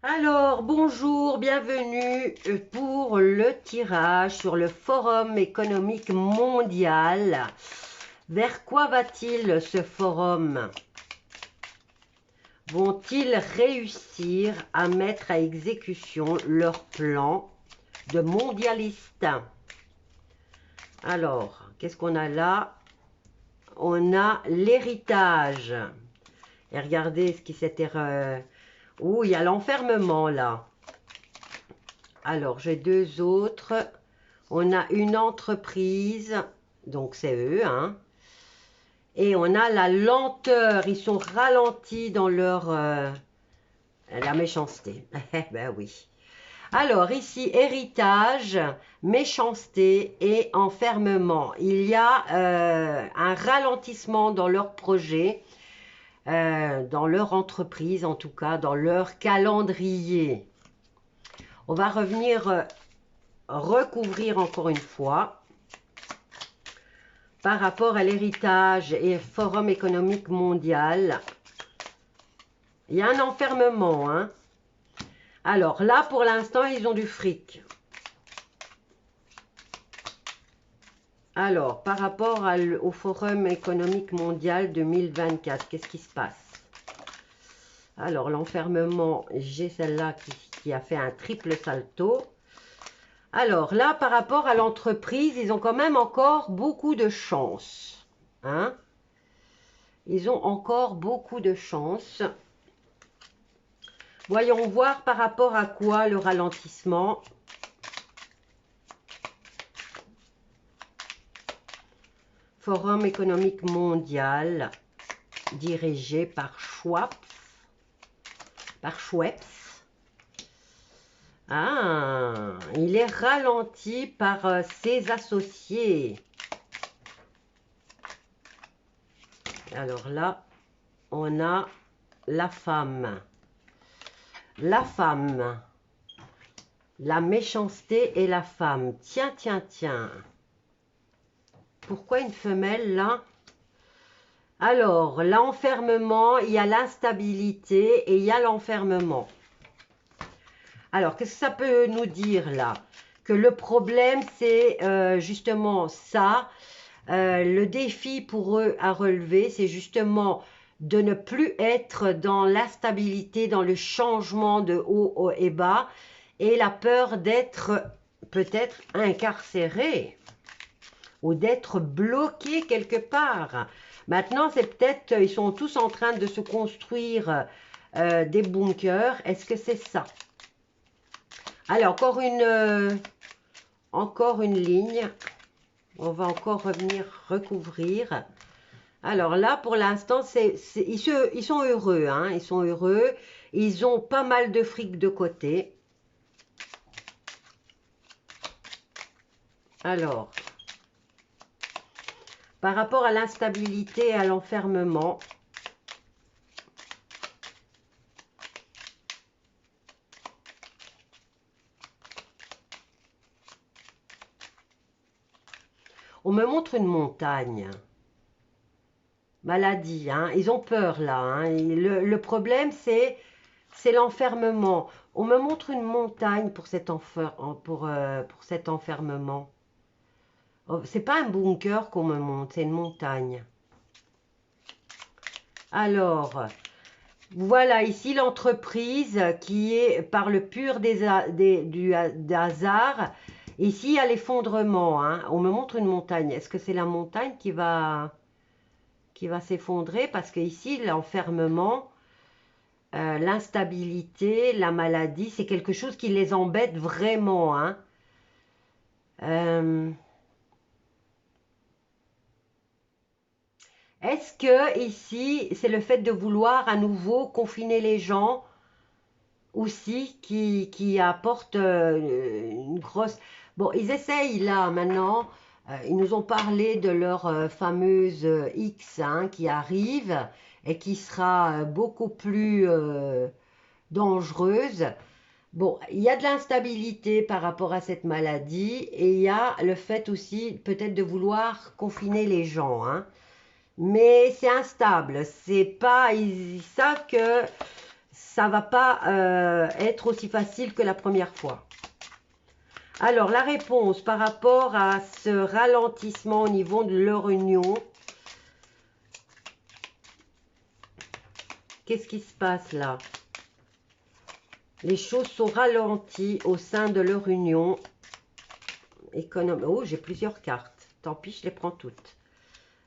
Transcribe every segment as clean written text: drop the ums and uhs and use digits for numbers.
Alors, bonjour, bienvenue pour le tirage sur le Forum économique mondial. Vers quoi va-t-il ce forum? Vont-ils réussir à mettre à exécution leur plan de mondialiste? Alors, qu'est-ce qu'on a là? On a l'héritage. Et regardez ce qui s'était... Ouh, il y a l'enfermement là. Alors, j'ai deux autres. On a une entreprise, donc c'est eux, hein. Et on a la lenteur, ils sont ralentis dans leur... la méchanceté. Ben oui. Alors, ici, héritage, méchanceté et enfermement. Il y a un ralentissement dans leur projet, dans leur entreprise en tout cas, dans leur calendrier. On va revenir recouvrir encore une fois par rapport à l'héritage et Forum économique mondial. Il y a un enfermement, hein. Alors là, pour l'instant, ils ont du fric. Alors, par rapport au Forum économique mondial 2024, qu'est-ce qui se passe? Alors, l'enfermement, j'ai celle-là qui a fait un triple salto. Alors là, par rapport à l'entreprise, ils ont quand même encore beaucoup de chance, hein. Ils ont encore beaucoup de chance. Voyons voir par rapport à quoi le ralentissement. Forum économique mondial, dirigé par Schweppes. Ah, il est ralenti par ses associés. Alors là, on a la femme. La femme. La méchanceté et la femme. Tiens, tiens, tiens. Pourquoi une femelle là? Alors, l'enfermement, il y a l'instabilité et il y a l'enfermement. Alors, qu'est-ce que ça peut nous dire là? Que le problème, c'est justement ça. Le défi pour eux à relever, c'est justement de ne plus être dans l'instabilité, dans le changement de haut et bas, et la peur d'être peut-être incarcéré ou d'être bloqué quelque part. Maintenant, c'est peut-être, ils sont tous en train de se construire des bunkers. Est-ce que c'est ça? Alors, encore une ligne. On va encore revenir recouvrir. Alors là, pour l'instant, ils sont heureux, hein, ils sont heureux. Ils ont pas mal de fric de côté. Alors, par rapport à l'instabilité et à l'enfermement, on me montre une montagne. Maladie, hein. Ils ont peur là, hein. Le problème, c'est l'enfermement. On me montre une montagne pour pour cet enfermement. Oh, c'est pas un bunker qu'on me montre, c'est une montagne. Alors, voilà ici l'entreprise qui est par le pur du hasard. Ici, il y a l'effondrement, hein. On me montre une montagne. Est-ce que c'est la montagne qui va s'effondrer? Parce que ici, l'enfermement, l'instabilité, la maladie, c'est quelque chose qui les embête vraiment, hein. Est-ce que ici, c'est le fait de vouloir à nouveau confiner les gens aussi qui apporte une grosse... Bon, ils essayent là maintenant, ils nous ont parlé de leur fameuse X, hein, qui arrive et qui sera beaucoup plus dangereuse. Bon, il y a de l'instabilité par rapport à cette maladie et il y a le fait aussi peut-être de vouloir confiner les gens, hein. Mais c'est instable, c'est pas, ils savent que ça va pas être aussi facile que la première fois. Alors, la réponse par rapport à ce ralentissement au niveau de leur union. Qu'est-ce qui se passe là? Les choses sont ralenties au sein de leur union. Oh, j'ai plusieurs cartes. Tant pis, je les prends toutes.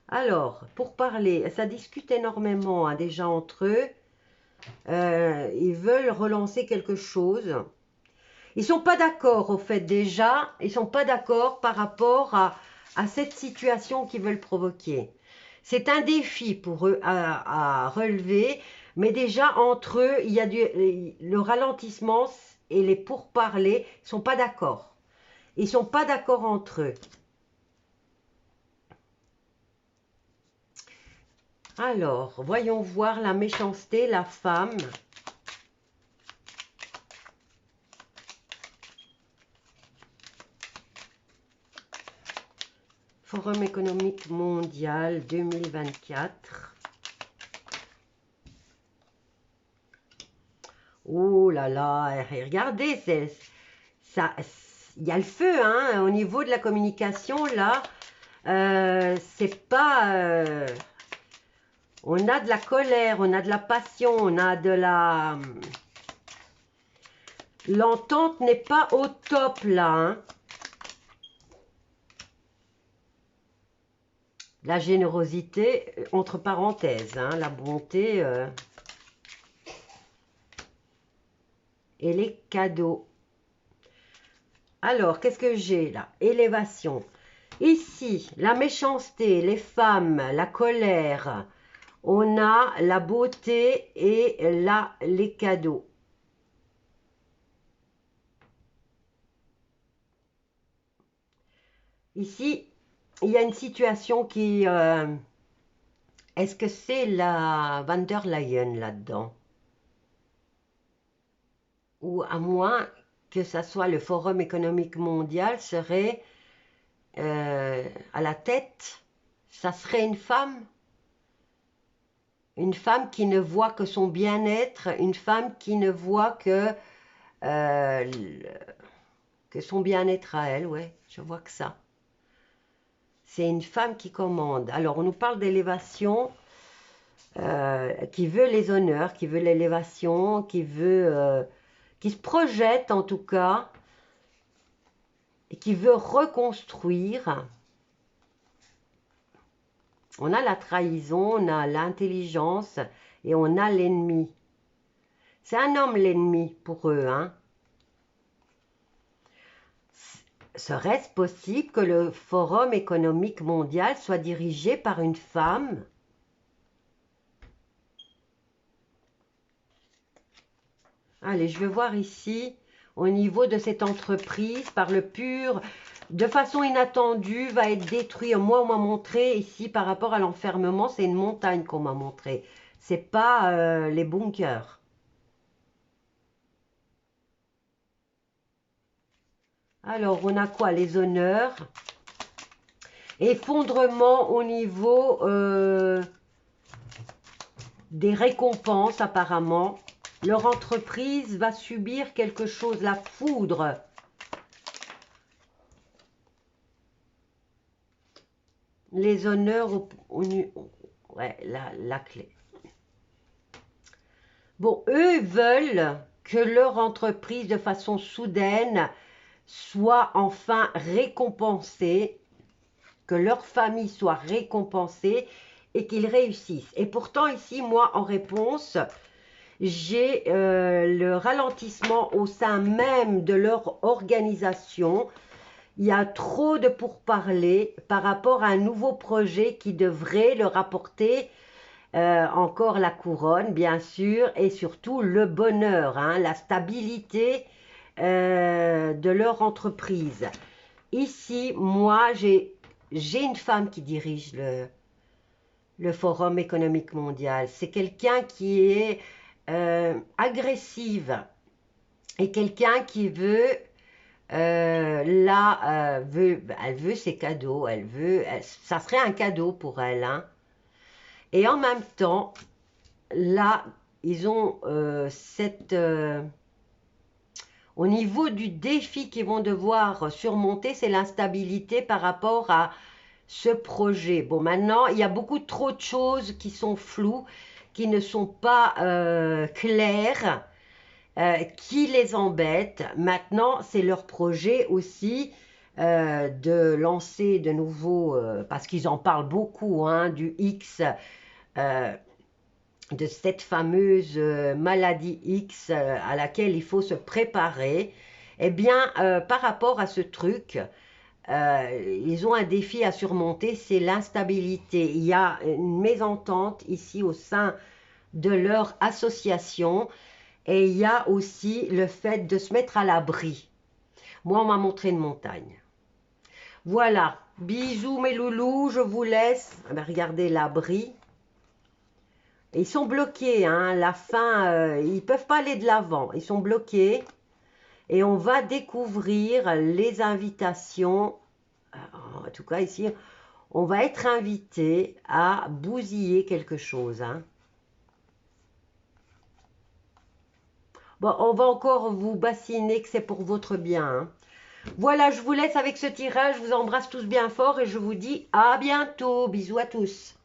Alors, pour parler, ça discute énormément hein, déjà entre eux. Ils veulent relancer quelque chose. Ils sont pas d'accord au fait déjà. Ils sont pas d'accord par rapport à cette situation qu'ils veulent provoquer. C'est un défi pour eux à relever. Mais déjà, entre eux, il y a le ralentissement et les pourparlers ne sont pas d'accord. Ils ne sont pas d'accord entre eux. Alors, voyons voir la méchanceté, la femme. Forum économique mondial 2024. Oh là là, regardez, ça, il y a le feu hein, au niveau de la communication là. C'est pas... on a de la colère, on a de la passion, on a de la... L'entente n'est pas au top là. Hein. La générosité, entre parenthèses, hein, la bonté et les cadeaux. Alors, qu'est-ce que j'ai là? Élévation. Ici, la méchanceté, les femmes, la colère. On a la beauté et là, les cadeaux. Ici, il y a une situation qui... est-ce que c'est la Van der Leyen là-dedans? Ou à moins que ça soit le Forum économique mondial serait à la tête, ça serait une femme qui ne voit que son bien-être, une femme qui ne voit euh, que son bien-être à elle, ouais, je vois que ça. C'est une femme qui commande. Alors, on nous parle d'élévation, qui veut les honneurs, qui veut l'élévation, qui se projette en tout cas, et qui veut reconstruire. On a la trahison, on a l'intelligence et on a l'ennemi. C'est un homme l'ennemi pour eux. Hein. Serait-ce possible que le Forum économique mondial soit dirigé par une femme? Allez, je vais voir ici, au niveau de cette entreprise, par le pur, de façon inattendue, va être détruit. Moi, on m'a montré ici, par rapport à l'enfermement, c'est une montagne qu'on m'a montré. C'est pas les bunkers. Alors, on a quoi? Les honneurs. Effondrement au niveau des récompenses, apparemment. Leur entreprise va subir quelque chose, la foudre. Les honneurs ouais, la clé. Bon, eux veulent que leur entreprise, de façon soudaine, soit enfin récompensée, que leur famille soit récompensée et qu'ils réussissent. Et pourtant, ici, moi, en réponse, j'ai le ralentissement au sein même de leur organisation. Il y a trop de pourparlers par rapport à un nouveau projet qui devrait leur apporter encore la couronne, bien sûr, et surtout le bonheur, hein, la stabilité de leur entreprise. Ici, moi, j'ai une femme qui dirige le Forum économique mondial. C'est quelqu'un qui est agressive et quelqu'un qui veut elle veut ses cadeaux, ça serait un cadeau pour elle. Hein. Et en même temps, là, ils ont au niveau du défi qu'ils vont devoir surmonter, c'est l'instabilité par rapport à ce projet. Bon, maintenant, il y a beaucoup trop de choses qui sont floues, qui ne sont pas claires, qui les embêtent. Maintenant, c'est leur projet aussi de lancer de nouveau, parce qu'ils en parlent beaucoup, hein, du X, de cette fameuse maladie X à laquelle il faut se préparer. Eh bien, par rapport à ce truc, ils ont un défi à surmonter, c'est l'instabilité. Il y a une mésentente ici au sein de leur association et il y a aussi le fait de se mettre à l'abri. Moi, on m'a montré une montagne. Voilà, bisous mes loulous, je vous laisse. Ah ben, regardez l'abri. Ils sont bloqués, hein, la fin, ils ne peuvent pas aller de l'avant, ils sont bloqués. Et on va découvrir les invitations. En tout cas, ici, on va être invité à bousiller quelque chose. Hein. Bon, on va encore vous bassiner que c'est pour votre bien. Hein. Voilà, je vous laisse avec ce tirage. Je vous embrasse tous bien fort et je vous dis à bientôt. Bisous à tous.